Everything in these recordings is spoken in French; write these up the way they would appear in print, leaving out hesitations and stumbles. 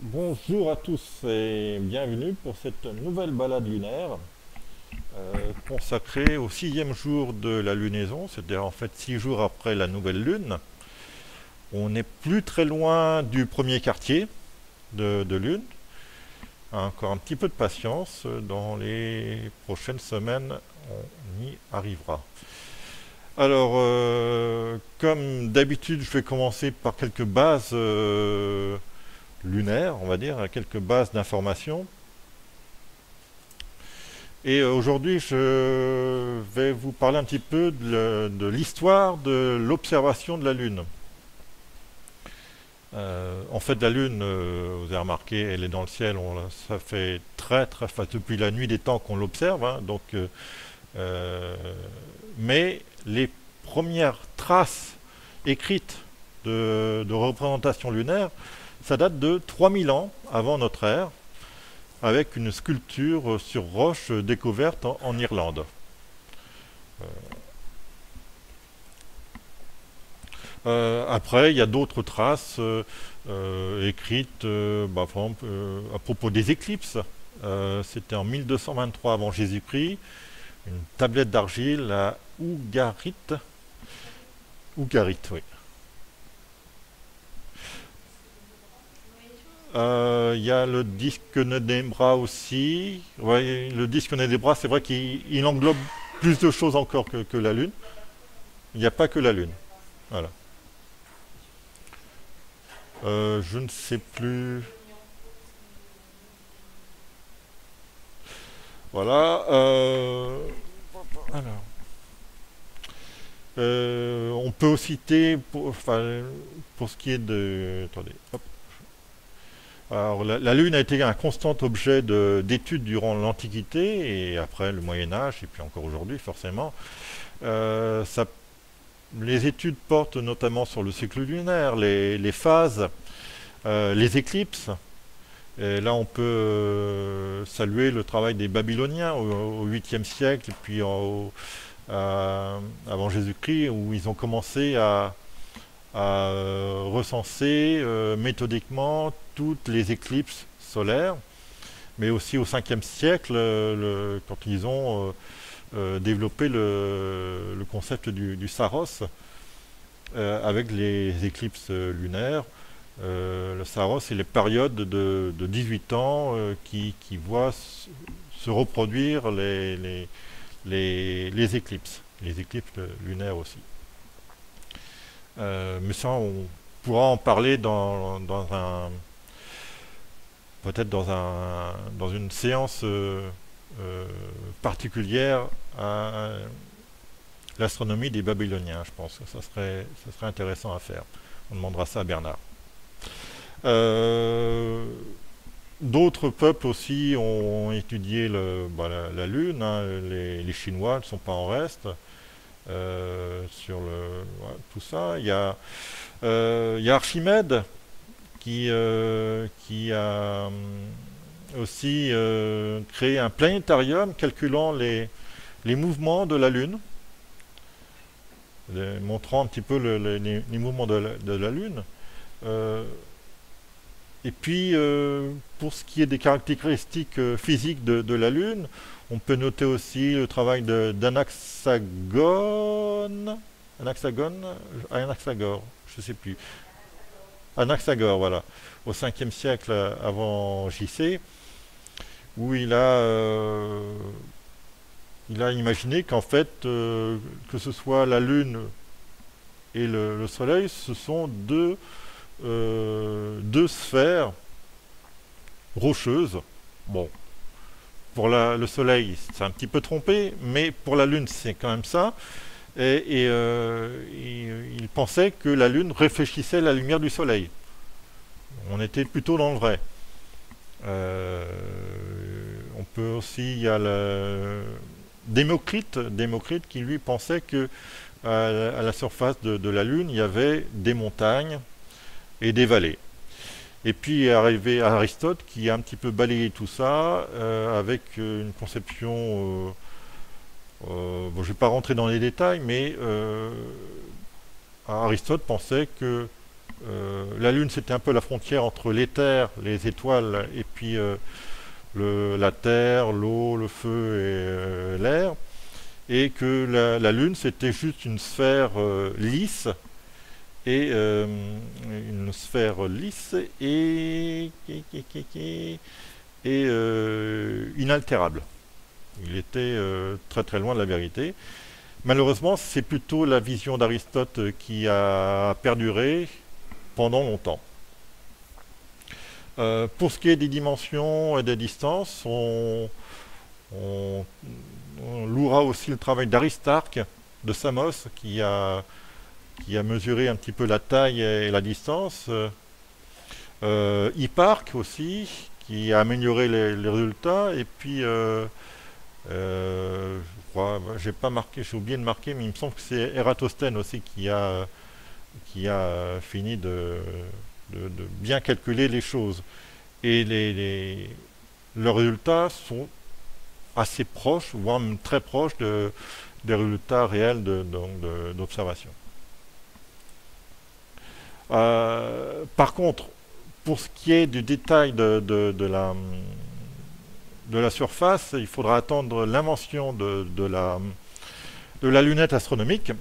Bonjour à tous et bienvenue pour cette nouvelle balade lunaire consacrée au sixième jour de la lunaison, c'est-à-dire en fait 6 jours après la nouvelle lune. On n'est plus très loin du premier quartier de lune. Encore un petit peu de patience, dans les prochaines semaines on y arrivera. Alors, comme d'habitude, je vais commencer par quelques bases lunaires, on va dire, quelques bases d'informations. Et aujourd'hui, je vais vous parler un petit peu de l'histoire de l'observation de la Lune. En fait, la Lune, vous avez remarqué, elle est dans le ciel. Ça fait enfin, depuis la nuit des temps qu'on l'observe, hein, euh, mais les premières traces écrites de représentation lunaire, ça date de 3000 ans avant notre ère, avec une sculpture sur roche découverte en Irlande. Après, il y a d'autres traces écrites, par exemple, à propos des éclipses. C'était en 1223 avant Jésus-Christ, une tablette d'argile à Ougarit. Ougarit, oui. Il y a le disque Nébra aussi. Ouais, le disque Nébra, c'est vrai qu'il englobe plus de choses encore que la Lune. Il n'y a pas que la Lune. Voilà. Je ne sais plus. Voilà. Alors, on peut aussi citer, enfin, pour ce qui est de... Attendez, hop. Alors, la Lune a été un constant objet d'étude durant l'Antiquité et après le Moyen Âge, et puis encore aujourd'hui forcément. Euh, ça- les études portent notamment sur le cycle lunaire, les phases, les éclipses. Et là, on peut saluer le travail des Babyloniens au 8e siècle, et puis avant Jésus-Christ, où ils ont commencé à recenser méthodiquement toutes les éclipses solaires, mais aussi au 5e siècle, quand ils ont développé le concept du Saros, avec les éclipses lunaires. Le Saros, c'est les périodes de 18 ans qui voient se reproduire les éclipses, les éclipses lunaires aussi. Mais ça, on pourra en parler peut-être dans une séance euh, particulière à l'astronomie des Babyloniens, je pense que ça serait intéressant à faire. On demandera ça à Bernard. Euh, D'autres peuples aussi ont étudié la Lune, hein. Les Chinois ne sont pas en reste sur tout ça. Il y a Archimède qui a aussi créé un planétarium calculant les mouvements de la Lune, montrant un petit peu les mouvements de la Lune. Euh, et puis, pour ce qui est des caractéristiques physiques de la Lune, on peut noter aussi le travail d'Anaxagone. Anaxagore, je ne sais plus. Anaxagore, voilà, au 5e siècle avant JC, où il a imaginé qu'en fait, que ce soit la Lune et le Soleil, ce sont deux sphères rocheuses. Bon, pour le Soleil, c'est un petit peu trompé, mais pour la Lune, c'est quand même ça. Il pensait que la Lune réfléchissait la lumière du Soleil. On était plutôt dans le vrai. Euh, on peut aussi, il y a Démocrite qui lui pensait que à la surface de la Lune, il y avait des montagnes et des vallées. Et puis est arrivé Aristote qui a un petit peu balayé tout ça avec une conception. Bon, je ne vais pas rentrer dans les détails, mais Aristote pensait que la Lune, c'était un peu la frontière entre l'éther, les étoiles, et puis la terre, l'eau, le feu et l'air, et que la Lune, c'était juste une sphère lisse, et une sphère lisse et inaltérable. Il était très très loin de la vérité. Malheureusement, c'est plutôt la vision d'Aristote qui a perduré pendant longtemps. Pour ce qui est des dimensions et des distances, on louera aussi le travail d'Aristarque de Samos qui a mesuré un petit peu la taille et la distance. Hipparque aussi, qui a amélioré les résultats. Et puis, je crois, j'ai pas marqué, j'ai oublié de marquer, mais il me semble que c'est Ératosthène aussi qui a fini de bien calculer les choses. Et leurs résultats sont assez proches, voire même très proches des résultats réels d'observation. Par contre, pour ce qui est du détail de la surface, il faudra attendre l'invention de la lunette astronomique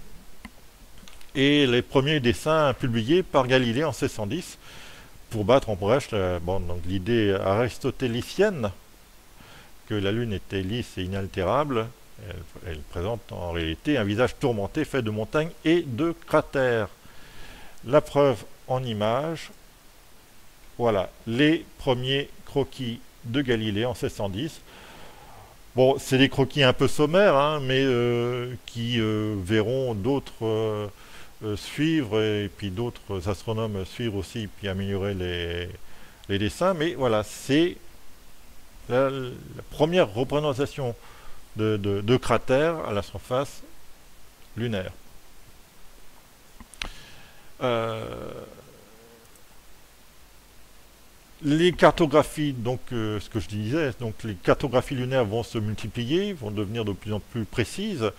et les premiers dessins publiés par Galilée en 1610 pour battre en brèche donc l'idée aristotélicienne que la Lune était lisse et inaltérable. Elle présente en réalité un visage tourmenté fait de montagnes et de cratères. La preuve en image, voilà, les premiers croquis de Galilée en 1610. Bon, c'est des croquis un peu sommaires, hein, mais qui verront d'autres suivre, et puis d'autres astronomes suivre aussi, puis améliorer les dessins. Mais voilà, c'est la première représentation de cratères à la surface lunaire. Les cartographies, donc ce que je disais, donc les cartographies lunaires vont se multiplier, vont devenir de plus en plus précises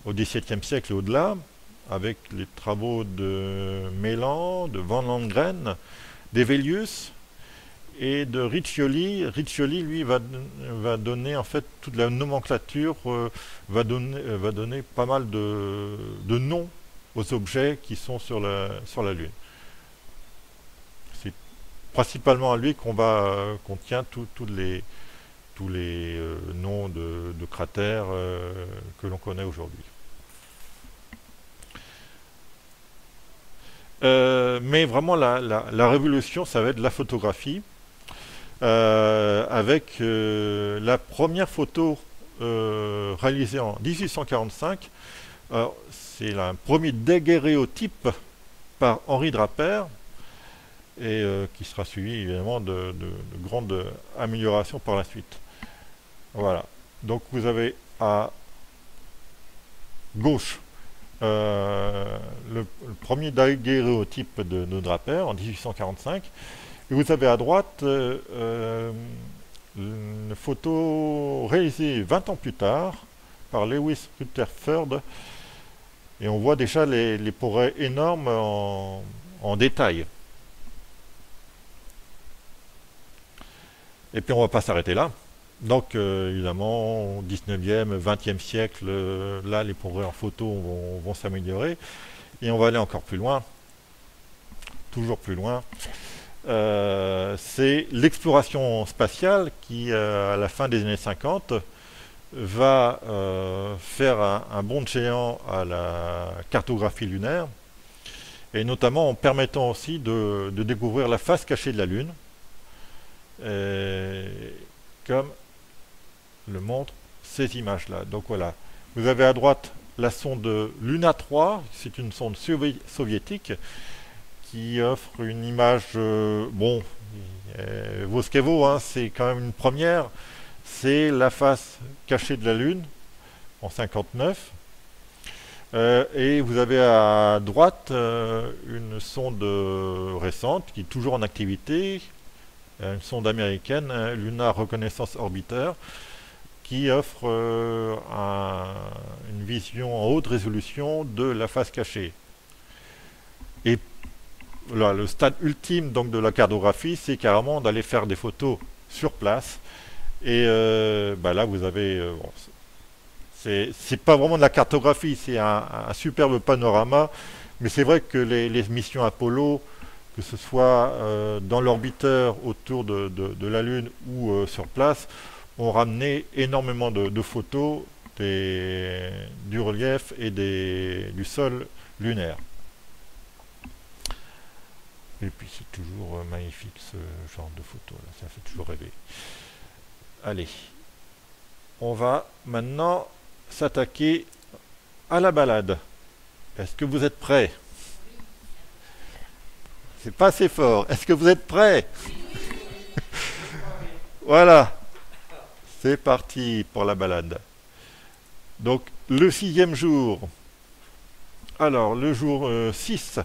au XVIIe siècle et au-delà, avec les travaux de Mélan, de Van Landgren, d'Hevelius et de Riccioli. Riccioli, lui, va donner en fait toute la nomenclature, va donner pas mal de noms aux objets qui sont sur la Lune. C'est principalement à lui qu'on tient tous les noms de cratères que l'on connaît aujourd'hui. Mais vraiment la révolution, ça va être la photographie, avec la première photo réalisée en 1845. C'est un premier daguerréotype par Henri Draper, et qui sera suivi évidemment de grandes améliorations par la suite. Voilà. Donc vous avez à gauche le premier daguerréotype de Draper en 1845, et vous avez à droite une photo réalisée 20 ans plus tard par Lewis Rutherford, et on voit déjà les progrès énormes en détail. Et puis on ne va pas s'arrêter là. Donc évidemment, au 19e, 20e siècle, là les progrès en photo vont s'améliorer. Et on va aller encore plus loin, toujours plus loin. C'est l'exploration spatiale qui, à la fin des années 50, va faire un bond de géant à la cartographie lunaire, et notamment en permettant aussi de découvrir la face cachée de la Lune, comme le montrent ces images-là. Donc voilà, vous avez à droite la sonde Luna 3, c'est une sonde soviétique qui offre une image, bon, vaut ce qu'elle vaut, hein, c'est quand même une première. C'est la face cachée de la Lune en 59. Et vous avez à droite une sonde récente qui est toujours en activité, une sonde américaine, Lunar Reconnaissance Orbiter, qui offre une vision en haute résolution de la face cachée. Et le stade ultime donc de la cartographie, c'est carrément d'aller faire des photos sur place. Et bah là, vous avez... bon, c'est pas vraiment de la cartographie, c'est un superbe panorama. Mais c'est vrai que les missions Apollo, que ce soit dans l'orbiteur autour de la Lune ou sur place, ont ramené énormément de photos du relief et du sol lunaire. Et puis c'est toujours magnifique ce genre de photos là, ça fait toujours rêver. Allez, on va maintenant s'attaquer à la balade. Est-ce que vous êtes prêts? C'est pas assez fort. Est-ce que vous êtes prêts? Voilà, c'est parti pour la balade. Donc le 6e jour. Alors le jour 6,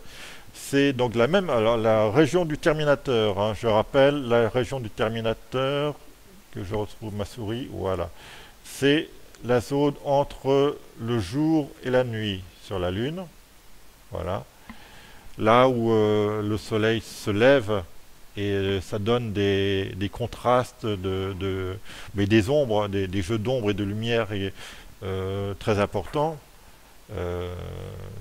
c'est donc la même. Alors la région du Terminateur, hein, je rappelle, la région du Terminateur, que je retrouve ma souris, voilà. C'est la zone entre le jour et la nuit sur la Lune. Voilà. Là où le soleil se lève et ça donne des contrastes, mais des ombres, des jeux d'ombre et de lumière très importants.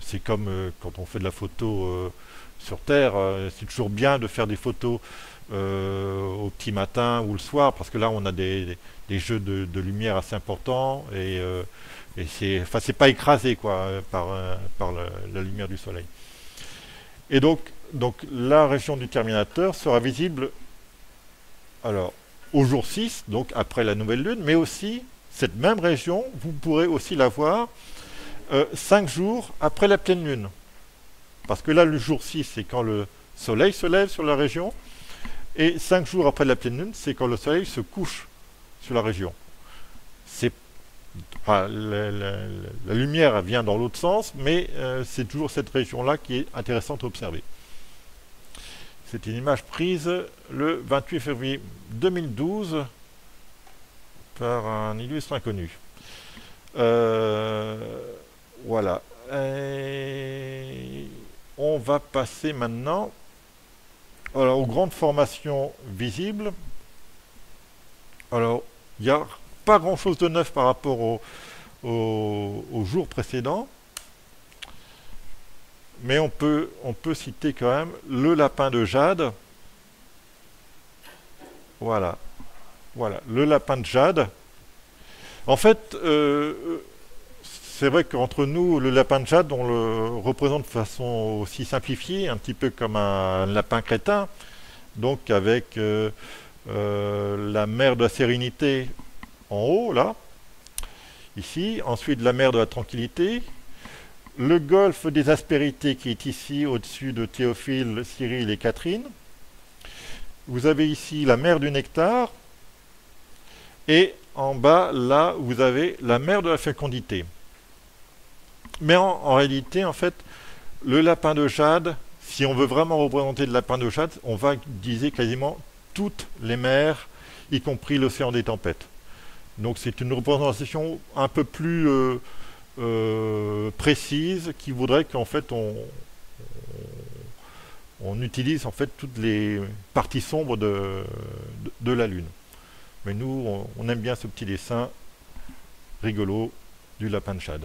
C'est comme quand on fait de la photo sur Terre, c'est toujours bien de faire des photos au petit matin ou le soir, parce que là on a des jeux de lumière assez importants et c'est pas écrasé quoi par la lumière du soleil. Et donc la région du Terminateur sera visible alors au jour 6, donc après la nouvelle lune, mais aussi cette même région, vous pourrez aussi la voir 5 jours après la pleine lune. Parce que là, le jour 6, c'est quand le soleil se lève sur la région, et 5 jours après la pleine lune, c'est quand le soleil se couche sur la région. Enfin, la lumière vient dans l'autre sens, mais c'est toujours cette région-là qui est intéressante à observer. C'est une image prise le 28 février 2012 par un illustre inconnu. Voilà. Et on va passer maintenant alors, aux grandes formations visibles. Alors, il n'y a pas grand-chose de neuf par rapport au jour précédent. Mais on peut citer quand même le lapin de jade. Voilà. Voilà, le lapin de jade. En fait, c'est vrai qu'entre nous, le lapin de jade, on le représente de façon aussi simplifiée, un petit peu comme un lapin crétin, donc avec la mer de la sérénité en haut, là, ici, ensuite la mer de la tranquillité, le golfe des aspérités qui est ici, au-dessus de Théophile, Cyril et Catherine. Vous avez ici la mer du nectar, et en bas, là, vous avez la mer de la fécondité. Mais en réalité, en fait, le lapin de jade, si on veut vraiment représenter le lapin de jade, on va utiliser quasiment toutes les mers, y compris l'océan des tempêtes. Donc c'est une représentation un peu plus précise qui voudrait qu'en fait on utilise en fait toutes les parties sombres de la Lune. Mais nous, on aime bien ce petit dessin rigolo du lapin de jade.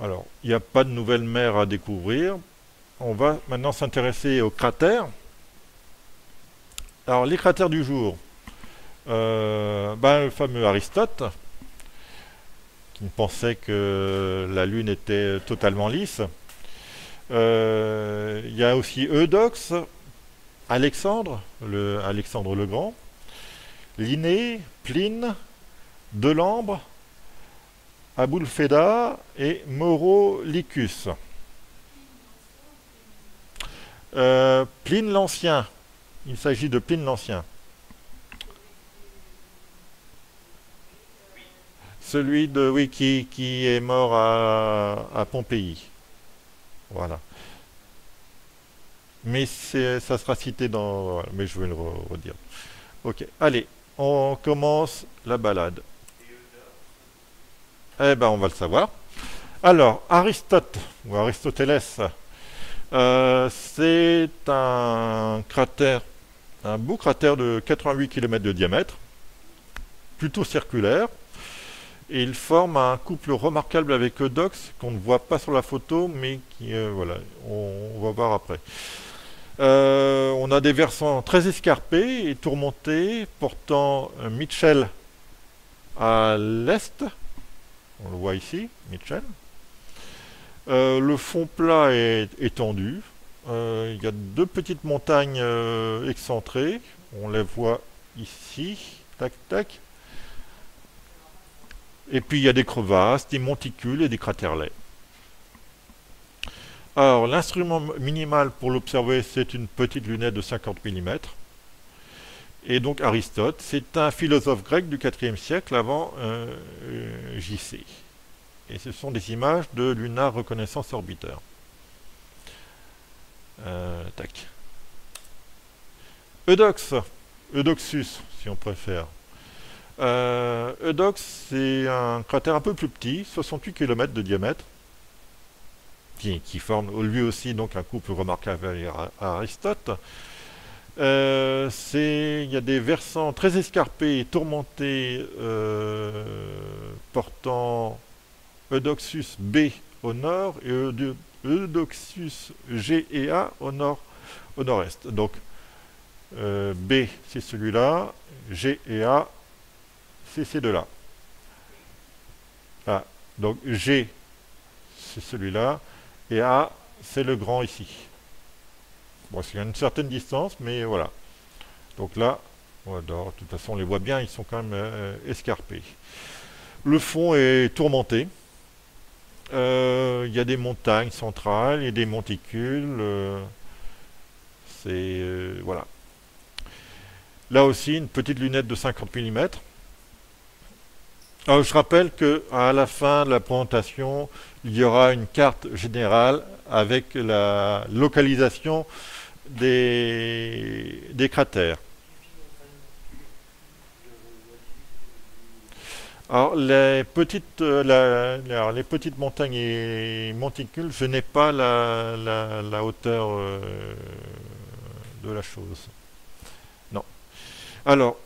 Alors, il n'y a pas de nouvelles mers à découvrir. On va maintenant s'intéresser aux cratères. Alors, les cratères du jour. Le fameux Aristote, qui pensait que la Lune était totalement lisse. Il y a aussi Eudoxe, Alexandre le Grand, Linné, Pline, Delambre, Aboulfeda et Maurolicus. Pline l'Ancien. Il s'agit de Pline l'Ancien. Celui qui est mort à Pompéi. Voilà. Mais ça sera cité dans... Mais je vais le redire. Ok, allez, on commence la balade. Eh ben, on va le savoir. Alors, Aristote, ou Aristoteles, C'est un cratère, un beau cratère de 88 km de diamètre, plutôt circulaire, et il forme un couple remarquable avec Eudox qu'on ne voit pas sur la photo, mais qui, voilà, on va voir après. On a des versants très escarpés et tourmentés, portant Mitchell à l'est. On le voit ici, Mitchell. Le fond plat est étendu. Il y a deux petites montagnes excentrées. On les voit ici. Tac, tac. Et puis il y a des crevasses, des monticules et des craterlets. Alors, l'instrument minimal pour l'observer, c'est une petite lunette de 50 mm. Et donc Aristote, c'est un philosophe grec du IVe siècle avant JC. Et ce sont des images de Lunar Reconnaissance Orbiter. Tac. Eudox, Eudoxus, si on préfère. Eudox, c'est un cratère un peu plus petit, 68 km de diamètre, qui forme lui aussi donc un couple remarquable à Aristote. Il y a des versants très escarpés et tourmentés portant Eudoxus B au nord et Eudoxus G et A au nord-est. Donc B c'est celui-là, G et A c'est ces deux-là. Ah, donc G c'est celui-là et A c'est le grand ici. Bon, c'est à une certaine distance, mais voilà. Donc là, on adore. De toute façon, on les voit bien, ils sont quand même escarpés. Le fond est tourmenté. Il y a des montagnes centrales et des monticules. Voilà. Là aussi, une petite lunette de 50 mm. Alors, je rappelle qu'à la fin de la présentation, il y aura une carte générale avec la localisation des cratères. Alors, les petites montagnes et monticules, je n'ai pas la hauteur de la chose. Non. Alors,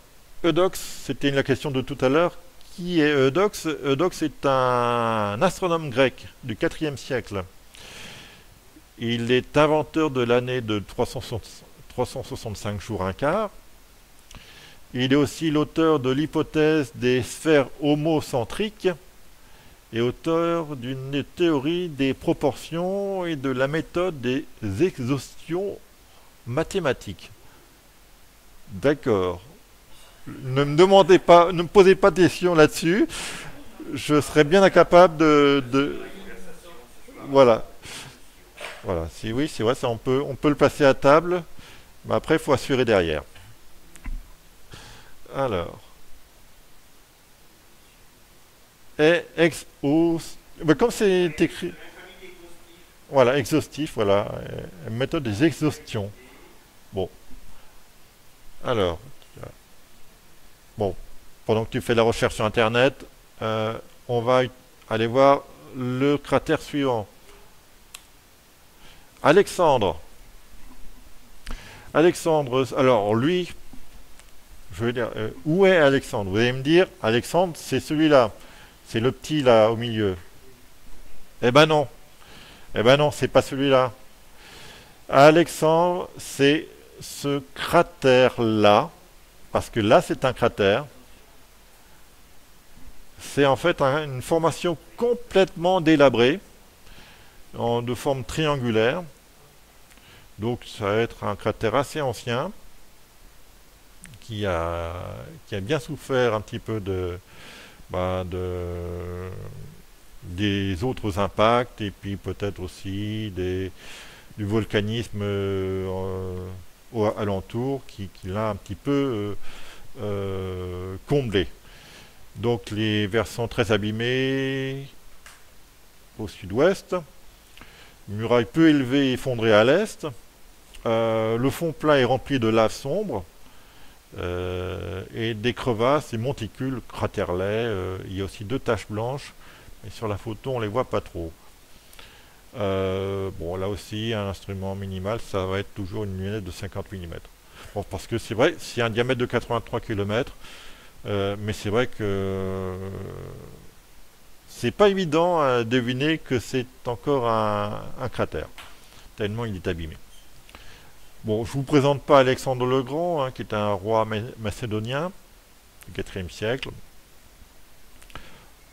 Eudox, c'était la question de tout à l'heure. Qui est Eudox? Eudox est un astronome grec du IVe siècle. Il est inventeur de l'année de 365 jours un quart. Il est aussi l'auteur de l'hypothèse des sphères homocentriques et auteur d'une théorie des proportions et de la méthode des exhaustions mathématiques. D'accord. Ne me demandez pas, ne me posez pas de questions là-dessus. Je serais bien incapable voilà. Voilà, si oui, c'est vrai, ça on peut le passer à table, mais après il faut assurer derrière. Alors. Comme c'est écrit. Voilà, exhaustif, voilà. Méthode des exhaustions. Bon. Alors. Bon. Pendant que tu fais la recherche sur Internet, on va aller voir le cratère suivant. Alexandre. Alexandre, alors lui, je veux dire, où est Alexandre? Vous allez me dire, Alexandre, c'est celui-là. C'est le petit là au milieu. Eh ben non. Eh ben non, c'est pas celui-là. Alexandre, c'est ce cratère-là. Parce que là, c'est un cratère. C'est en fait une formation complètement délabrée, de forme triangulaire. Donc ça va être un cratère assez ancien qui a bien souffert un petit peu des autres impacts et puis peut-être aussi du volcanisme alentour qui l'a un petit peu comblé. Donc les versants très abîmés au sud-ouest, muraille peu élevée effondrée à l'est. Le fond plat est rempli de lave sombre et des crevasses et monticules cratérlets. Il y a aussi deux taches blanches, mais sur la photo on les voit pas trop. Bon, là aussi, un instrument minimal, ça va être toujours une lunette de 50 mm. Bon, parce que c'est vrai, c'est un diamètre de 83 km, mais c'est vrai que c'est pas évident à deviner que c'est encore un cratère, tellement il est abîmé. Bon, je vous présente pas Alexandre le Grand, hein, qui est un roi macédonien du 4e siècle.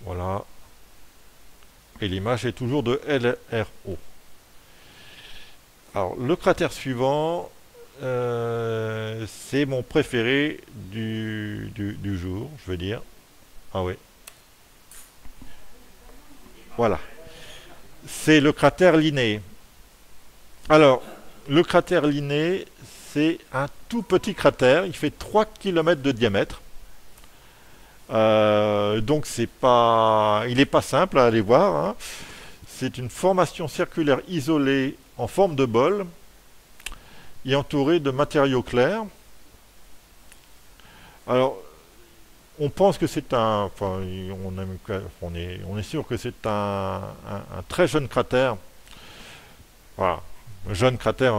Voilà. Et l'image est toujours de LRO. Alors, le cratère suivant, c'est mon préféré du jour, je veux dire. Ah oui. Voilà. C'est le cratère Linné. Alors, le cratère Linné, c'est un tout petit cratère. Il fait 3 km de diamètre. Donc c'est pas, il n'est pas simple à aller voir, hein. C'est une formation circulaire isolée en forme de bol et entourée de matériaux clairs. Alors, on pense que c'est un, enfin, on est sûr que c'est un très jeune cratère. Voilà, un jeune cratère,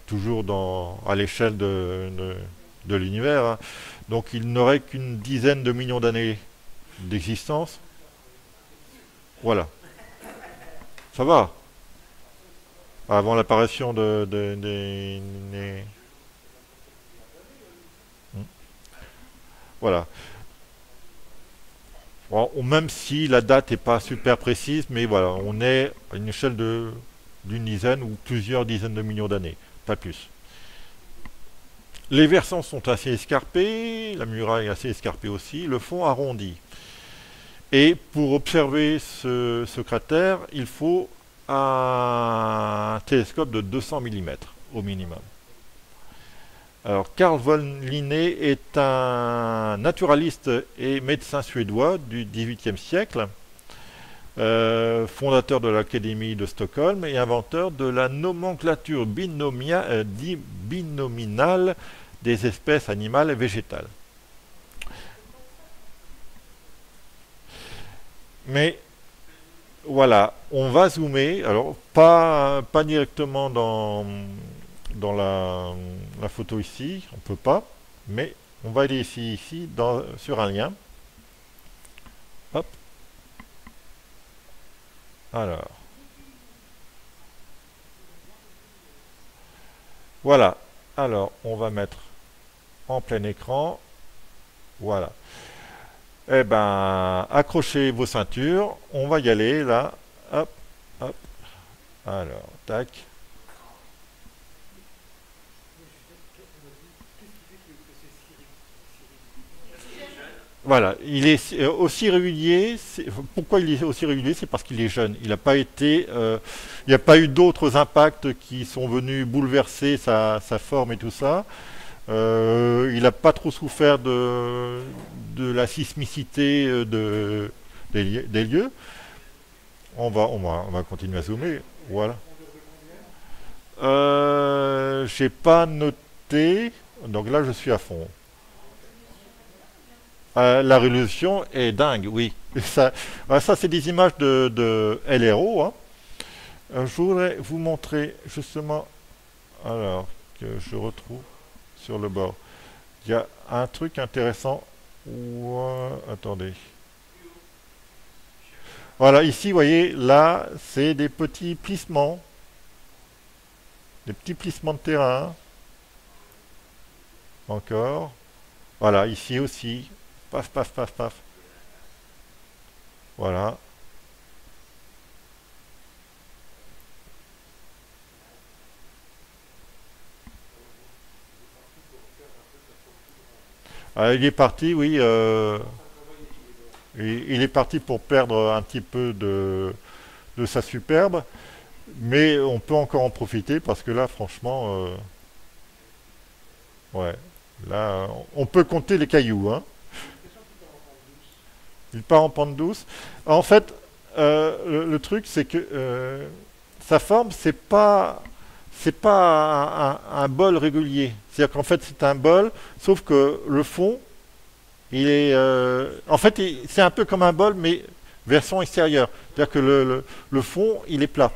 toujours à l'échelle de l'univers, hein. Donc il n'aurait qu'une dizaine de millions d'années d'existence. Voilà, ça va. Avant l'apparition voilà. Bon, même si la date n'est pas super précise, mais voilà, on est à une échelle d'une dizaine ou plusieurs dizaines de millions d'années, pas plus. Les versants sont assez escarpés, la muraille est assez escarpée aussi, le fond arrondi. Et pour observer ce cratère, il faut un télescope de 200 mm au minimum. Alors, Carl von Linné est un naturaliste et médecin suédois du XVIIIe siècle, fondateur de l'Académie de Stockholm et inventeur de la nomenclature binominale des espèces animales et végétales. Mais voilà, on va zoomer, alors pas directement dans la photo ici, on peut pas, mais on va aller ici sur un lien. Hop. Alors. Voilà. Alors, on va mettre en plein écran. Voilà. Eh ben, accrochez vos ceintures. On va y aller là. Hop, hop. Alors, tac. Voilà, il est aussi régulier. Pourquoi il est aussi régulier? C'est parce qu'il est jeune. Il n'a pas été, il n'y a pas eu d'autres impacts qui sont venus bouleverser sa forme et tout ça. Il n'a pas trop souffert de la sismicité des lieux. On va continuer à zoomer. Voilà. J'ai pas noté. Donc là, je suis à fond. La résolution est dingue, oui. Ça c'est des images de LRO, hein. Je voudrais vous montrer justement, alors que je retrouve sur le bord. Il y a un truc intéressant. Attendez. Voilà, ici, vous voyez, là, c'est des petits plissements. Des petits plissements de terrain. Encore. Voilà, ici aussi. Paf, paf, paf, paf. Voilà. Il est parti, oui. Il est parti pour perdre un petit peu de sa superbe. Mais on peut encore en profiter parce que là, franchement, ouais. Là, on peut compter les cailloux, hein. Il part en pente douce. En fait, le truc, c'est que sa forme, c'est pas un bol régulier. C'est-à-dire qu'en fait, c'est un bol, sauf que le fond, il est, en fait, c'est un peu comme un bol, mais Version extérieure. C'est-à-dire que le fond, il est plat.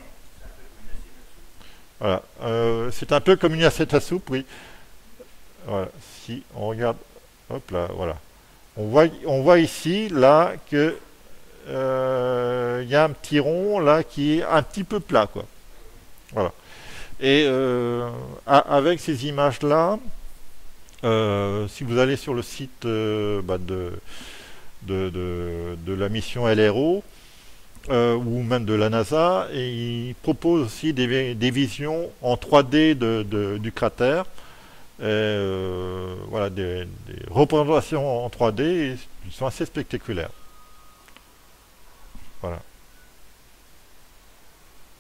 Voilà. C'est un peu comme une assiette à soupe, oui. Voilà. Si on regarde, hop là, voilà. On voit ici, là, que il y a un petit rond là qui est un petit peu plat, quoi. Voilà. Et avec ces images-là, si vous allez sur le site de la mission LRO, ou même de la NASA, et ils proposent aussi des visions en 3D du cratère. Voilà, des représentations en 3D et ils sont assez spectaculaires. Voilà.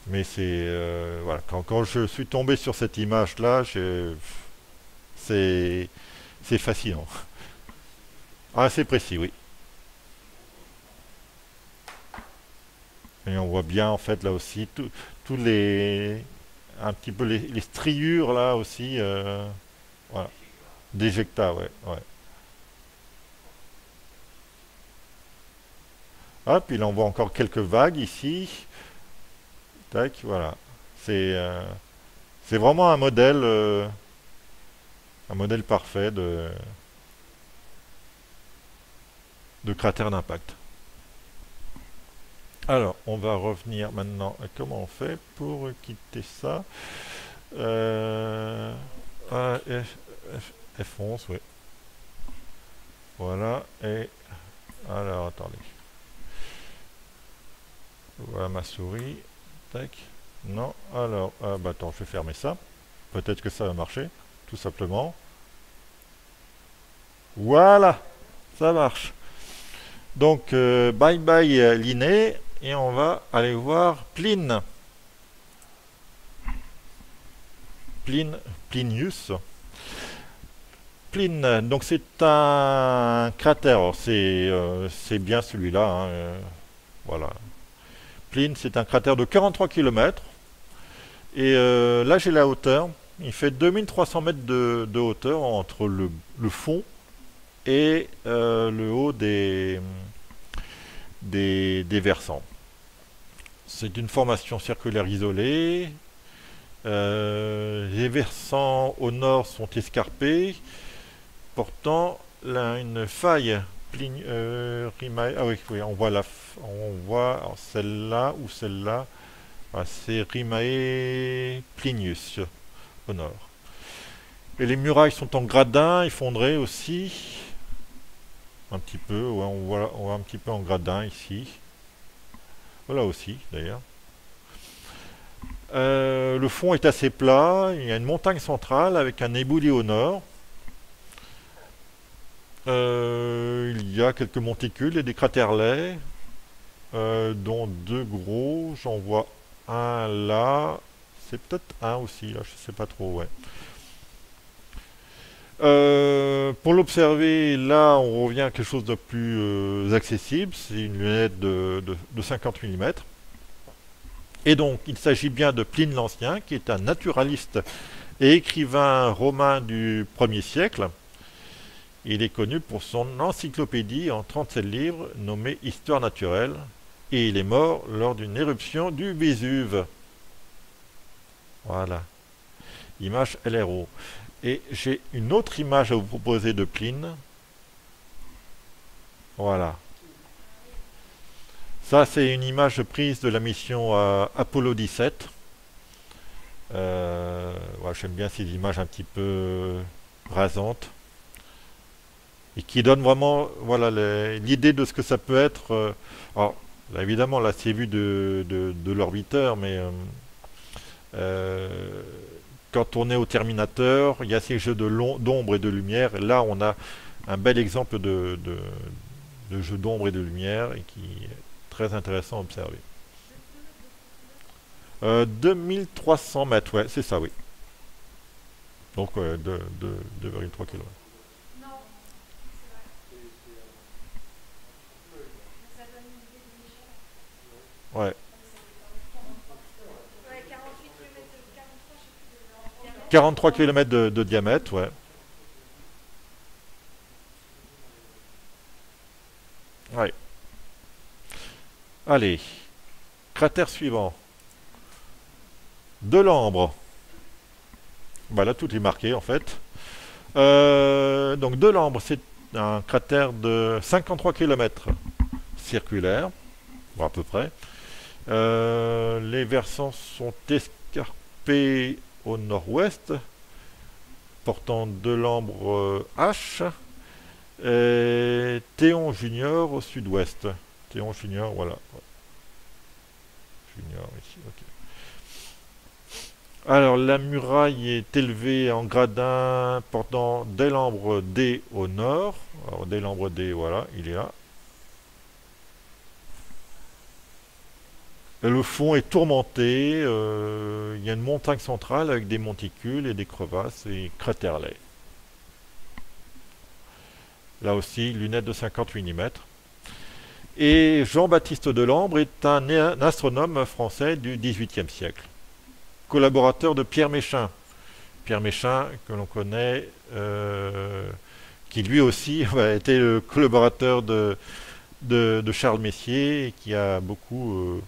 Mais c'est voilà, quand je suis tombé sur cette image-là, c'est c'est fascinant. Ah, c'est précis, oui. Et on voit bien en fait là aussi tous les un petit peu les striures là aussi, voilà, d'éjecta, ouais, ouais. Ah, puis là on voit encore quelques vagues ici. Tac, voilà. C'est c'est vraiment un modèle parfait de cratère d'impact. Alors, on va revenir maintenant à comment on fait pour quitter ça. Euh, ah, F11, oui. Voilà. Et alors, attendez. Voilà ma souris. Tac. Non. Alors, bah attends, je vais fermer ça. Peut-être que ça va marcher, tout simplement. Voilà, ça marche. Donc, bye bye Linné, et on va aller voir Pline. Plinius. Pline, donc c'est un cratère. Alors, c'est bien celui-là, hein, voilà. Pline, c'est un cratère de 43 km. Et là, j'ai la hauteur. Il fait 2300 mètres de hauteur entre le fond et le haut des versants. C'est une formation circulaire isolée. Les versants au nord sont escarpés, portant là, une faille. Ah oui, oui, on voit celle-là ou celle-là. Ah, c'est Rimae Plinius au nord. Et les murailles sont en gradin, effondrées aussi. Un petit peu, ouais, on voit un petit peu en gradin ici. Voilà aussi, d'ailleurs. Le fond est assez plat. Il y a une montagne centrale avec un éboulis au nord. Il y a quelques monticules et des craterlets, dont deux gros. J'en vois un là. C'est peut-être un aussi, là, je sais pas trop, ouais. Pour l'observer, là, on revient à quelque chose de plus accessible. C'est une lunette de 50 mm. Et donc, il s'agit bien de Pline l'Ancien, qui est un naturaliste et écrivain romain du 1er siècle. Il est connu pour son encyclopédie en 37 livres nommée Histoire naturelle. Et il est mort lors d'une éruption du Vésuve. Voilà. Image LRO. Et j'ai une autre image à vous proposer de Pline. Voilà. Ça, c'est une image prise de la mission Apollo 17. Ouais, j'aime bien ces images un petit peu rasantes et qui donnent vraiment voilà, l'idée de ce que ça peut être. Alors, là, évidemment, là, c'est vu de l'orbiteur, mais euh, quand on est au Terminateur, il y a ces jeux d'ombre et de lumière. Et là, on a un bel exemple de jeu d'ombre et de lumière et qui est très intéressant à observer. 2300 mètres, ouais, c'est ça, oui. Donc, 2,3 km. Ouais. 43 km de diamètre, ouais. Ouais. Allez, cratère suivant. Delambre. Bah là, tout est marqué en fait. Donc Delambre, c'est un cratère de 53 km circulaire, bon, à peu près. Les versants sont escarpés au nord-ouest, portant Delambre H, et Théon Junior au sud-ouest. Théon Junior, voilà. Junior ici, ok. Alors, la muraille est élevée en gradin portant Delambre D au nord. Alors, Delambre D, voilà, il est là. Et le fond est tourmenté. Il y a une montagne centrale avec des monticules et des crevasses et cratérlets. Là aussi, lunettes de 50 mm. Et Jean-Baptiste Delambre est un astronome français du XVIIIe siècle, collaborateur de Pierre Méchain. Pierre Méchain, que l'on connaît, qui lui aussi a été le collaborateur de Charles Messier et qui a beaucoup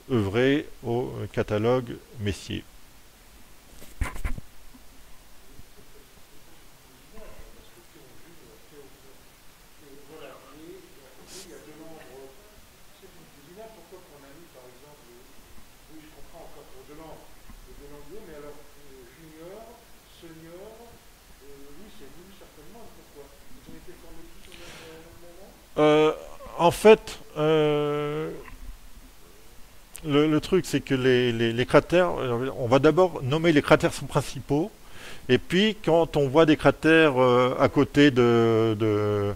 œuvré au catalogue Messier. Euh, En fait, le truc, c'est que les cratères, on va d'abord nommer les cratères principaux, et puis quand on voit des cratères à côté des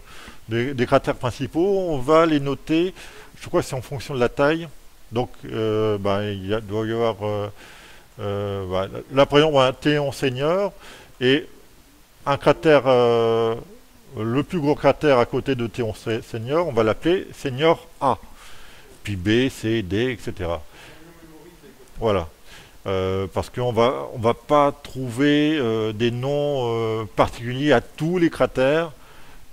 cratères principaux, on va les noter, je crois que c'est en fonction de la taille. Donc, doit y avoir, là par exemple, un Théon Senior, et un cratère, le plus gros cratère à côté de Théon Senior, on va l'appeler Senior A. Puis B, C, D, etc. Voilà. Parce on va pas trouver des noms particuliers à tous les cratères.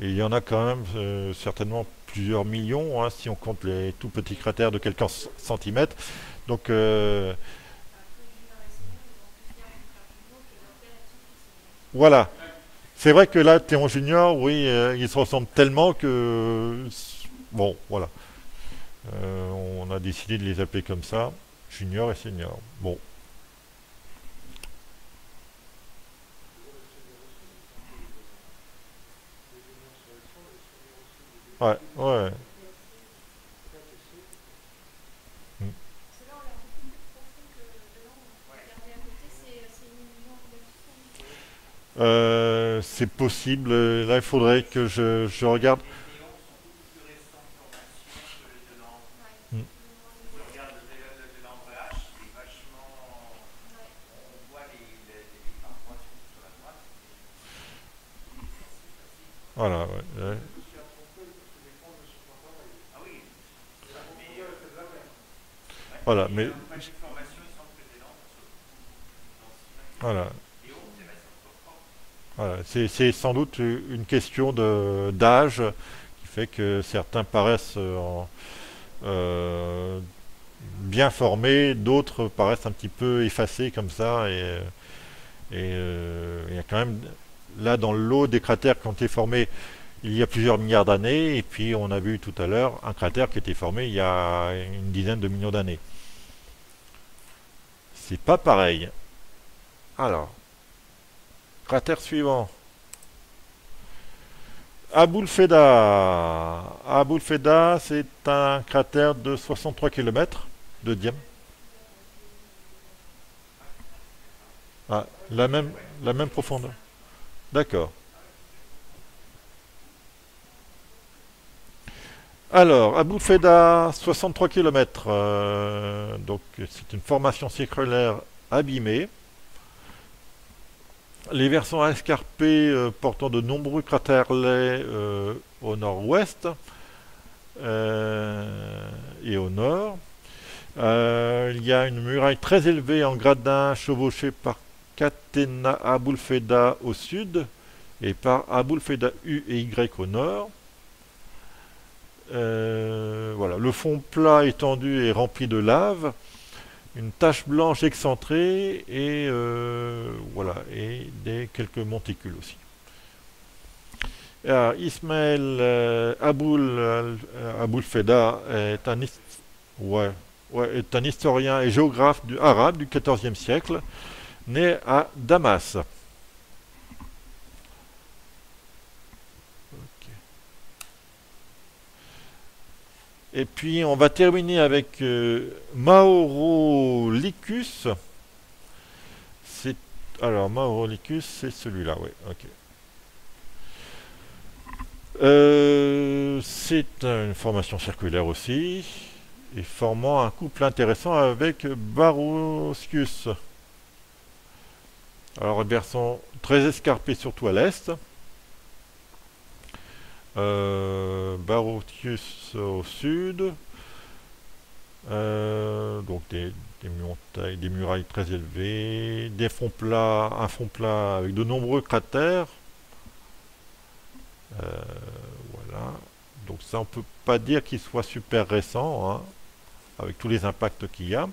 Et il y en a quand même certainement plusieurs millions, hein, si on compte les tout petits cratères de quelques centimètres. Donc voilà. C'est vrai que là, Théon Junior, oui, ils se ressemblent tellement que bon, voilà. On a décidé de les appeler comme ça, Junior et Senior. Bon, ouais, ouais. Mm. C'est possible. Là, il faudrait que je regarde. Mm. Voilà, ouais, ouais. Voilà, mais voilà, voilà. C'est sans doute une question d'âge qui fait que certains paraissent euh, bien formés, d'autres paraissent un petit peu effacés comme ça. Il y a quand même là dans le lot des cratères qui ont été formés il y a plusieurs milliards d'années, et puis on a vu tout à l'heure un cratère qui a été formé il y a une dizaine de millions d'années. C'est pas pareil. Alors, cratère suivant. Aboulfeda. Aboulfeda, c'est un cratère de 63 km de diamètre. Ah, la même profondeur. D'accord. Alors, Aboulfeda, 63 km. Donc, c'est une formation circulaire abîmée. Les versants escarpés portant de nombreux cratères-laies au nord-ouest et au nord. Il y a une muraille très élevée en gradin chevauchée par Catena Aboulfeda au sud et par Aboulfeda U et Y au nord. voilà, le fond plat étendu et rempli de lave, une tache blanche excentrée et voilà, et quelques monticules aussi. Alors, Ismaël Aboul Feda est ouais, est un historien et géographe arabe du XIVe siècle, né à Damas. Et puis on va terminer avec Mauro Licus. C'est alors Mauro Licus, c'est celui-là, oui. Ok. C'est une formation circulaire aussi, et formant un couple intéressant avec Barocius. Alors, versant très escarpé, surtout à l'est. Barocius au sud. Donc des montagnes, des murailles très élevées, des fonds plats, un fond plat avec de nombreux cratères. Euh, voilà. Donc ça, on peut pas dire qu'il soit super récent, hein, avec tous les impacts qu'il y a.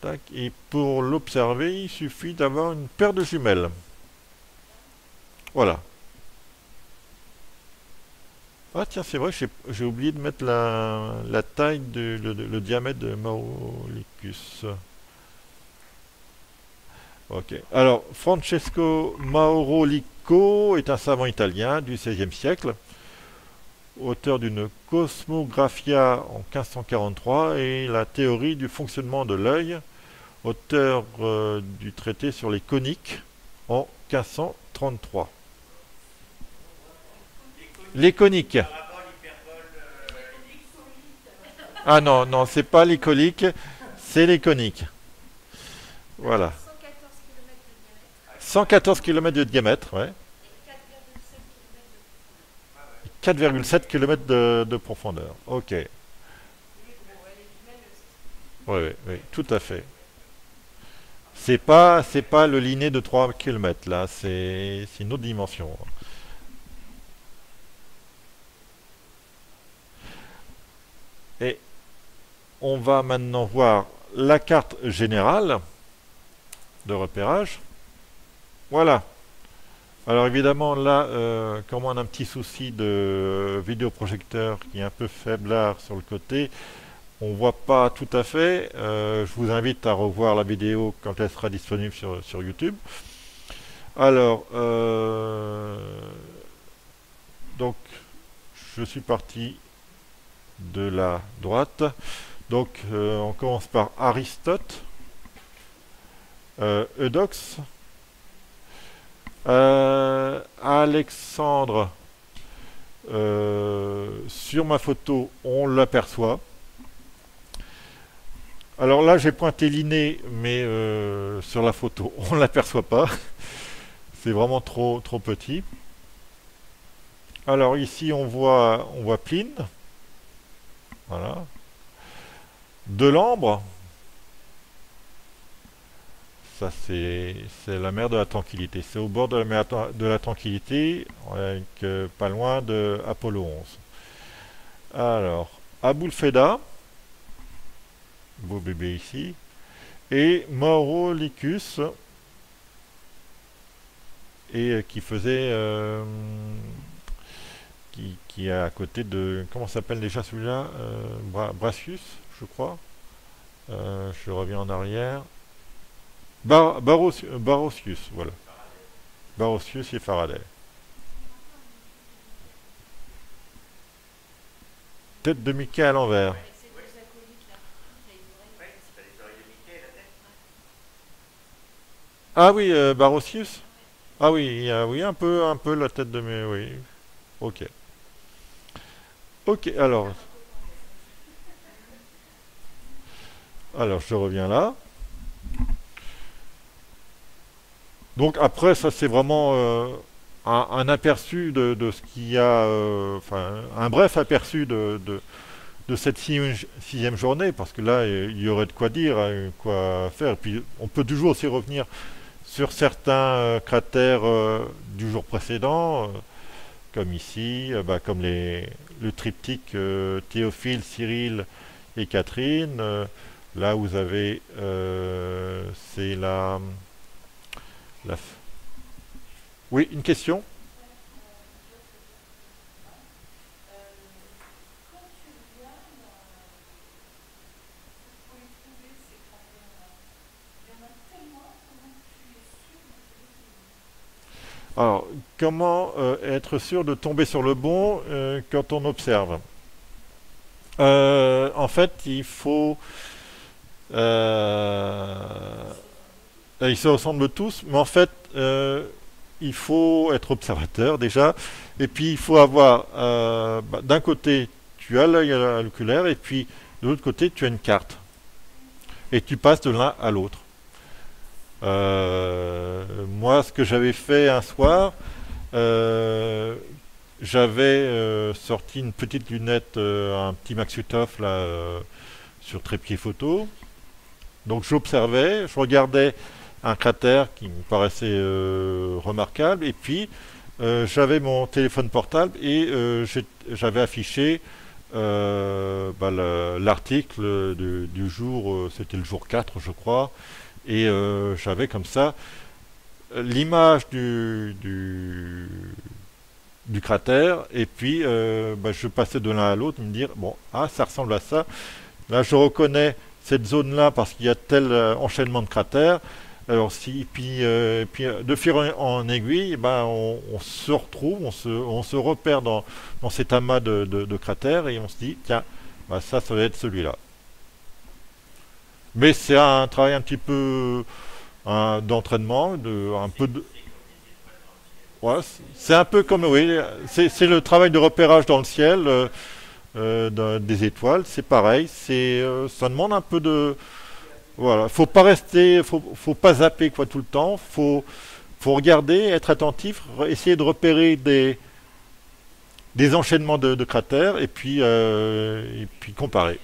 Tac. Et pour l'observer, il suffit d'avoir une paire de jumelles. Voilà. Ah tiens, c'est vrai, j'ai oublié de mettre la taille, le diamètre de Maurolicus. Ok. Alors, Francesco Maurolico est un savant italien du XVIe siècle, auteur d'une Cosmographia en 1543 et la théorie du fonctionnement de l'œil, auteur du traité sur les coniques en 1533. Les coniques. Ah non, non, c'est pas les coliques, c'est les coniques. Voilà. 114 km de diamètre, ouais. 4,7 km de profondeur. Ok. Oui, oui, oui, tout à fait. C'est pas le Linné de 3 km là, c'est une autre dimension. Et on va maintenant voir la carte générale de repérage. Voilà. Alors évidemment là, comme on a un petit souci de vidéoprojecteur qui est un peu faiblard sur le côté, on voit pas tout à fait. Je vous invite à revoir la vidéo quand elle sera disponible sur YouTube. Alors, donc, je suis parti de la droite. Donc, on commence par Aristote, Eudoxe, Alexandre. Sur ma photo, on l'aperçoit. Alors là, j'ai pointé Linné, mais sur la photo, on ne l'aperçoit pas. C'est vraiment trop petit. Alors ici, on voit Pline. Voilà. Delambre. Ça, c'est la mer de la Tranquillité. C'est au bord de la mer de la Tranquillité, avec, pas loin de Apollo 11. Alors, Aboulfeda, beau bébé ici, et Maurolicus, et qui faisait, qui est à côté de, comment s'appelle déjà celui-là, Brasius, je crois. Je reviens en arrière. Barocius, voilà. Barocius et Faraday. Tête de Mickey à l'envers. Ah oui, Barocius. Ah oui, oui, un peu la tête de mes, oui. Ok. Ok, alors je reviens là. Donc après, ça c'est vraiment un aperçu de ce qu'il y a, enfin un bref aperçu de cette sixième journée, parce que là il y aurait de quoi dire, hein, quoi faire. Et puis on peut toujours aussi revenir sur certains cratères du jour précédent. comme ici, comme le triptyque Théophile, Cyril et Catherine. Là, vous avez, c'est la... Oui, une question? Alors, comment être sûr de tomber sur le bon quand on observe? En fait, euh, ils se ressemblent tous, mais en fait, il faut être observateur déjà, et puis il faut avoir, d'un côté, tu as l'œil à l'oculaire, et puis de l'autre côté, tu as une carte, et tu passes de l'un à l'autre. Moi, ce que j'avais fait un soir, euh, j'avais sorti une petite lunette, un petit Maxutov là, sur trépied photo. Donc j'observais, je regardais un cratère qui me paraissait remarquable, et puis j'avais mon téléphone portable et j'avais affiché l'article du jour, c'était le jour 4 je crois, et j'avais comme ça l'image du cratère, et puis je passais de l'un à l'autre, me dire, bon, ah, ça ressemble à ça. Là, je reconnais cette zone-là parce qu'il y a tel enchaînement de cratères. Alors, de fil en aiguille, on se retrouve, on se repère dans cet amas de cratères et on se dit, tiens, ça va être celui-là. Mais c'est un travail un petit peu d'entraînement, un peu de, ouais, c'est un peu comme, oui, c'est le travail de repérage dans le ciel des étoiles, c'est pareil, ça demande un peu de, voilà, faut pas rester, faut pas zapper quoi tout le temps, faut regarder, être attentif, essayer de repérer des enchaînements de cratères et puis comparer.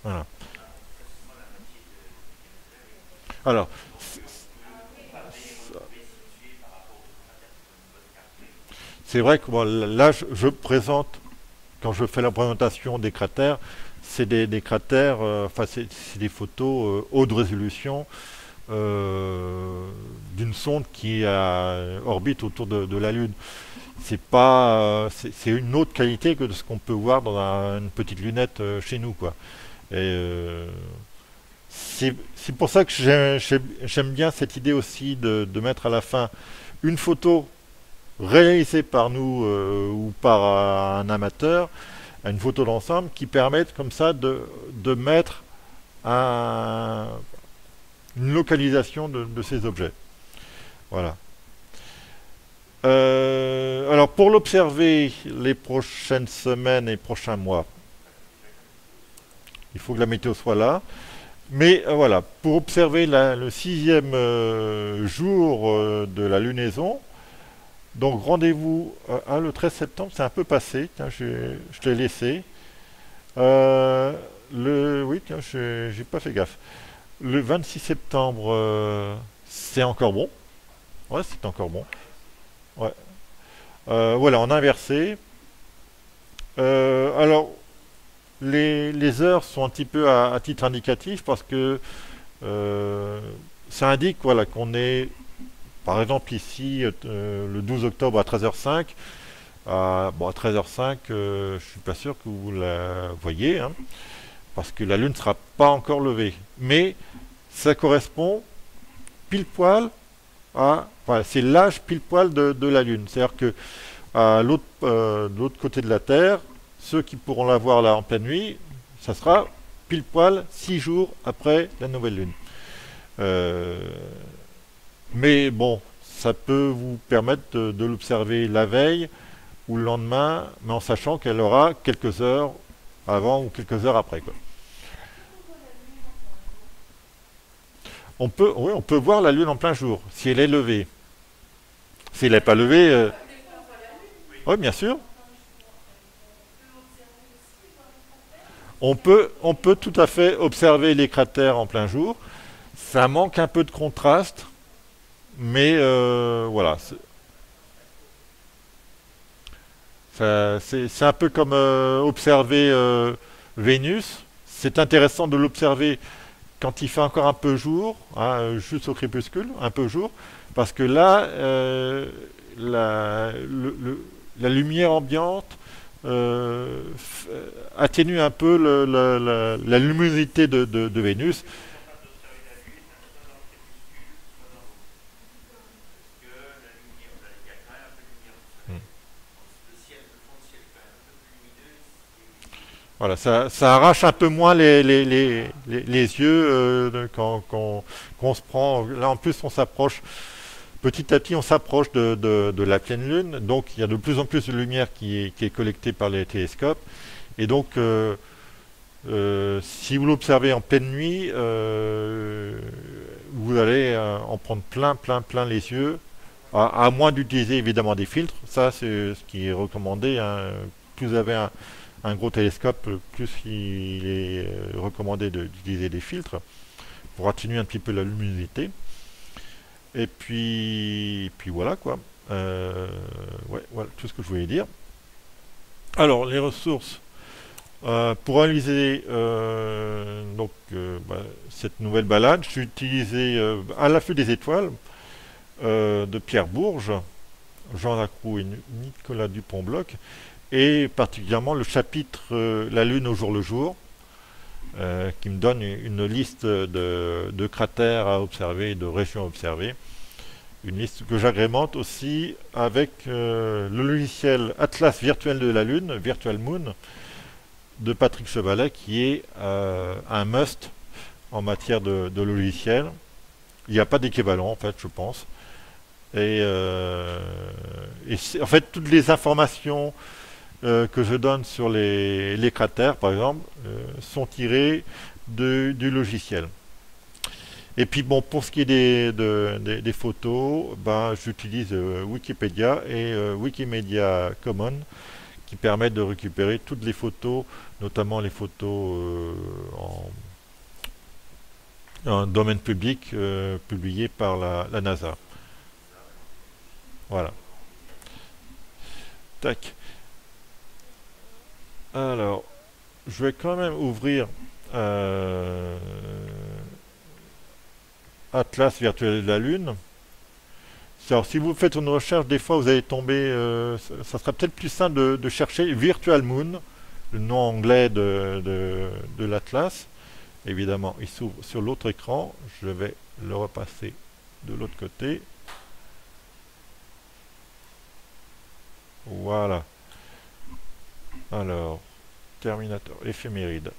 Voilà. Alors, c'est vrai que bon, là, je présente, quand je fais la présentation des cratères, c'est des cratères, enfin, c'est des photos haute résolution d'une sonde qui orbite autour de la Lune. C'est pas, c'est une autre qualité que de ce qu'on peut voir dans une petite lunette chez nous, quoi. Et c'est pour ça que j'aime bien cette idée aussi de mettre à la fin une photo réalisée par nous ou par un amateur, une photo d'ensemble qui permette comme ça de mettre un- une localisation de ces objets. Voilà. Alors pour l'observer les prochaines semaines et prochains mois, il faut que la météo soit là. Mais voilà, pour observer le sixième jour de la lunaison, donc rendez-vous le 13 septembre, c'est un peu passé, tiens, je l'ai laissé. Euh, oui, tiens, j'ai pas fait gaffe. Le 26 septembre, c'est encore bon. Ouais, c'est encore bon. Ouais. Voilà, en inversé. Alors, les heures sont un petit peu à titre indicatif parce que euh, ça indique voilà, qu'on est, par exemple ici, le 12 octobre à 13h05. Bon, à 13h05, je suis pas sûr que vous la voyez, hein, parce que la Lune ne sera pas encore levée. Mais ça correspond pile poil voilà, c'est l'âge pile poil de la Lune. C'est-à-dire que de l'autre côté de la Terre, ceux qui pourront la voir là en pleine nuit, ça sera pile poil 6 jours après la nouvelle Lune. Euh, mais bon, ça peut vous permettre de l'observer la veille ou le lendemain, mais en sachant qu'elle aura quelques heures avant ou quelques heures après, quoi. Oui, on peut voir la Lune en plein jour, si elle est levée. Si elle n'est pas levée, oui, bien sûr. On peut tout à fait observer les cratères en plein jour. Ça manque un peu de contraste, mais voilà. C'est un peu comme observer Vénus. C'est intéressant de l'observer quand il fait encore un peu jour, hein, juste au crépuscule, un peu jour, parce que là, la lumière ambiante atténue un peu la luminosité de Vénus. Hmm. Voilà, ça arrache un peu moins les yeux qu'on se prend. Là, en plus, on s'approche, petit à petit, on s'approche de la pleine lune. Donc, il y a de plus en plus de lumière qui est collectée par les télescopes. Et donc, si vous l'observez en pleine nuit, vous allez en prendre plein les yeux, à moins d'utiliser évidemment des filtres. Ça, c'est ce qui est recommandé, hein. Plus vous avez un gros télescope, plus il est recommandé d'utiliser des filtres pour atténuer un petit peu la luminosité. Et puis voilà quoi. Ouais, voilà tout ce que je voulais dire. Alors, les ressources. Pour réaliser cette nouvelle balade, j'ai utilisé À l'affût des étoiles de Pierre Bourges, Jean Lacroix et Nicolas Dupont-Bloch, et particulièrement le chapitre La Lune au jour le jour, qui me donne une liste de cratères à observer, de régions à observer. Une liste que j'agrémente aussi avec le logiciel Atlas virtuel de la Lune, Virtual Moon, de Patrick Chevalet, qui est un must en matière de logiciel. Il n'y a pas d'équivalent, en fait, je pense. Et en fait, toutes les informations que je donne sur les cratères, par exemple, sont tirées du logiciel. Et puis bon, pour ce qui est des photos, ben, j'utilise Wikipédia et Wikimedia Commons qui permettent de récupérer toutes les photos, notamment les photos en domaine public publiées par la NASA. Voilà. Tac. Alors, je vais quand même ouvrir euh, Atlas virtuel de la Lune. Alors, si vous faites une recherche, des fois vous allez tomber, ça sera peut-être plus simple de chercher Virtual Moon, le nom anglais de l'Atlas. Évidemment, il s'ouvre sur l'autre écran. Je vais le repasser de l'autre côté. Voilà. Alors, Terminator, éphéméride.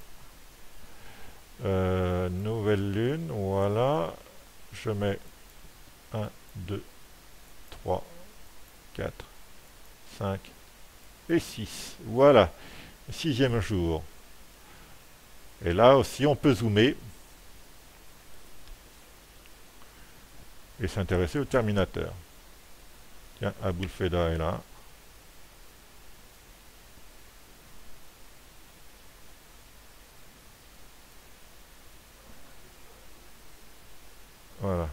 Nouvelle lune, voilà. Je mets 1, 2, 3, 4, 5 et 6. Voilà, sixième jour. Et là aussi, on peut zoomer et s'intéresser au Terminateur. Tiens, Abul Feda est là. Voilà.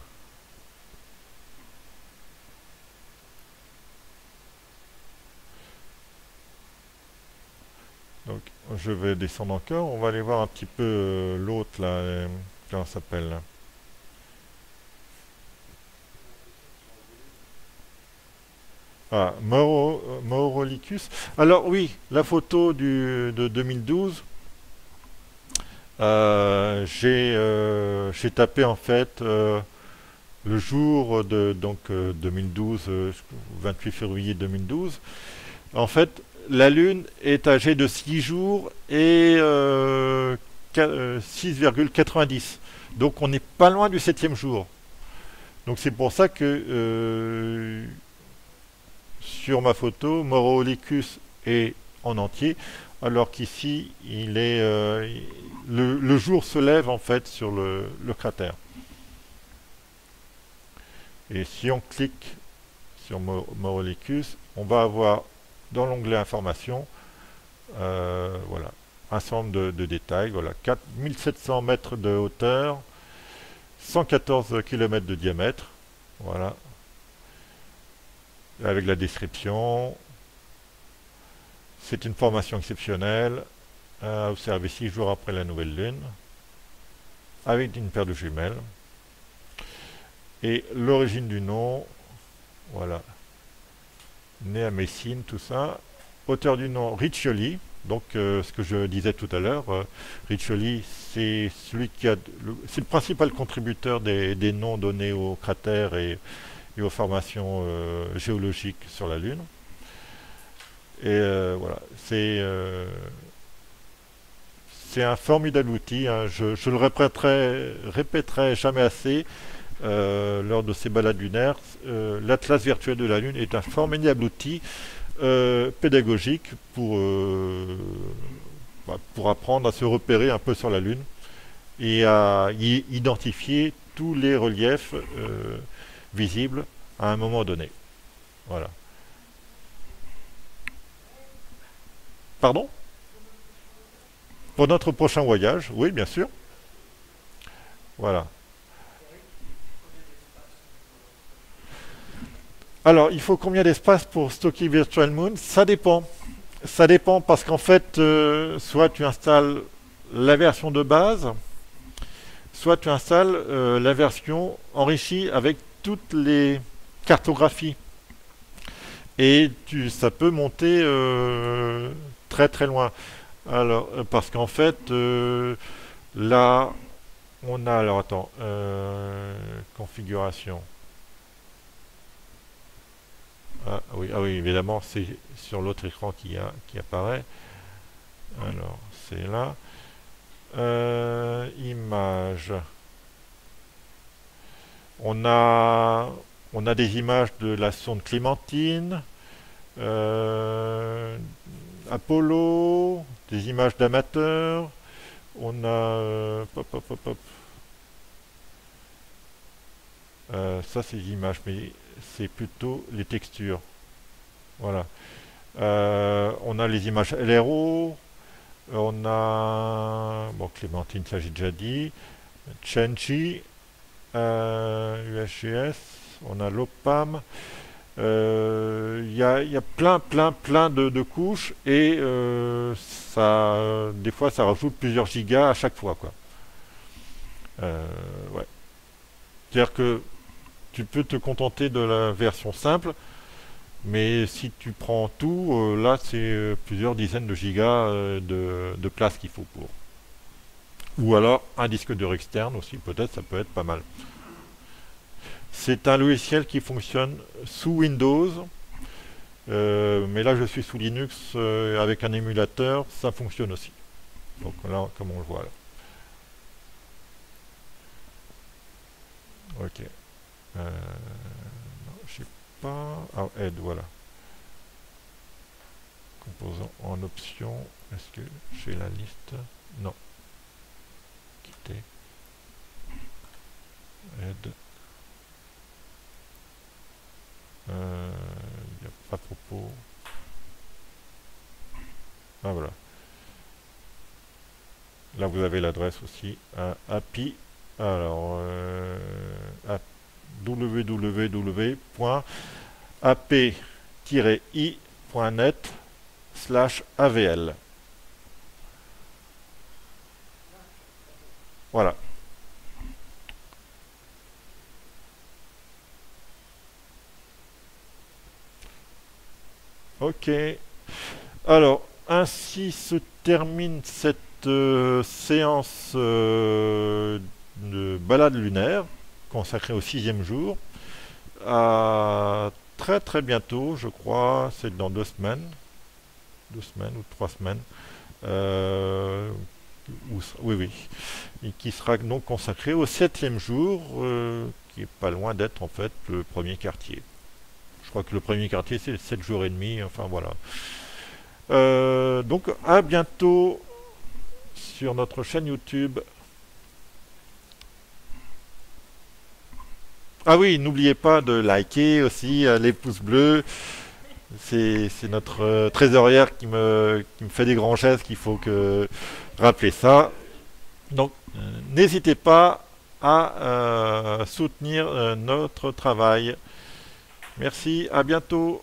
Donc, je vais descendre encore. On va aller voir un petit peu l'autre, là. Comment ça s'appelle là. Ah, Maurolicus. Alors oui, la photo de 2012, j'ai tapé en fait le jour de 2012, 28 février 2012. En fait, la Lune est âgée de 6 jours et 6,90. Donc on n'est pas loin du septième jour. Donc c'est pour ça que sur ma photo, Maurolicus est en entier, alors qu'ici, le jour se lève en fait sur le cratère. Et si on clique sur Maurolicus, on va avoir dans l'onglet information, voilà, un certain nombre de détails. Voilà, 4700 mètres de hauteur, 114 km de diamètre. Voilà, avec la description. C'est une formation exceptionnelle à observer 6 jours après la nouvelle lune, avec une paire de jumelles. Et l'origine du nom, voilà, né à Messine, tout ça. Auteur du nom Riccioli, donc ce que je disais tout à l'heure, Riccioli, c'est celui qui a, c'est le principal contributeur des noms donnés aux cratères et aux formations géologiques sur la Lune. Et voilà, c'est un formidable outil, hein. Je le répéterai jamais assez lors de ces balades lunaires. L'Atlas virtuel de la Lune est un formidable outil pédagogique pour apprendre à se repérer un peu sur la Lune et à identifier tous les reliefs visibles à un moment donné. Voilà. Pardon? Pour notre prochain voyage, oui, bien sûr. Voilà. Alors, il faut combien d'espace pour stocker Virtual Moon? Ça dépend. Ça dépend parce qu'en fait, soit tu installes la version de base, soit tu installes la version enrichie avec toutes les cartographies. Et ça peut monter très très loin. Alors, parce qu'en fait, là, on a, alors attends, configuration. Ah oui, évidemment, c'est sur l'autre écran qui apparaît. Alors, c'est là. Images. On a, on a des images de la sonde Clémentine, euh, Apollo, des images d'amateurs. On a, ça c'est des images, mais c'est plutôt les textures. Voilà. On a les images LRO. On a, bon, Clémentine, ça j'ai déjà dit. Chenchi, UHGS. On a l'OPAM. Il y a plein de couches et des fois ça rajoute plusieurs gigas à chaque fois, quoi. Ouais. C'est-à-dire que tu peux te contenter de la version simple, mais si tu prends tout, là c'est plusieurs dizaines de gigas de place qu'il faut pour. Ou alors un disque dur externe aussi, peut-être, ça peut être pas mal. C'est un logiciel qui fonctionne sous Windows, mais là je suis sous Linux avec un émulateur, ça fonctionne aussi. Donc là, comme on le voit là. Ok. Non, je sais pas. Ah, aide, voilà. Composant en option. Est-ce que j'ai la liste? Non. Quitter. Aide. Il n'y a pas propos. Ah voilà. Là vous avez l'adresse aussi. API. Alors www.ap-i.net/avl. Voilà. Ok. Alors, ainsi se termine cette séance de balade lunaire consacrée au 6e jour. À très très bientôt, je crois, c'est dans 2 semaines. 2 semaines ou 3 semaines. Oui, oui. Et qui sera donc consacré au 7e jour, qui est pas loin d'être en fait le premier quartier. Je crois que le premier quartier c'est 7 jours et demi, enfin voilà. Donc à bientôt sur notre chaîne YouTube. Ah oui, n'oubliez pas de liker aussi les pouces bleus. C'est notre trésorière qui me fait des grands gestes qu'il faut que rappeler ça. Donc, n'hésitez pas à soutenir notre travail. Merci, à bientôt.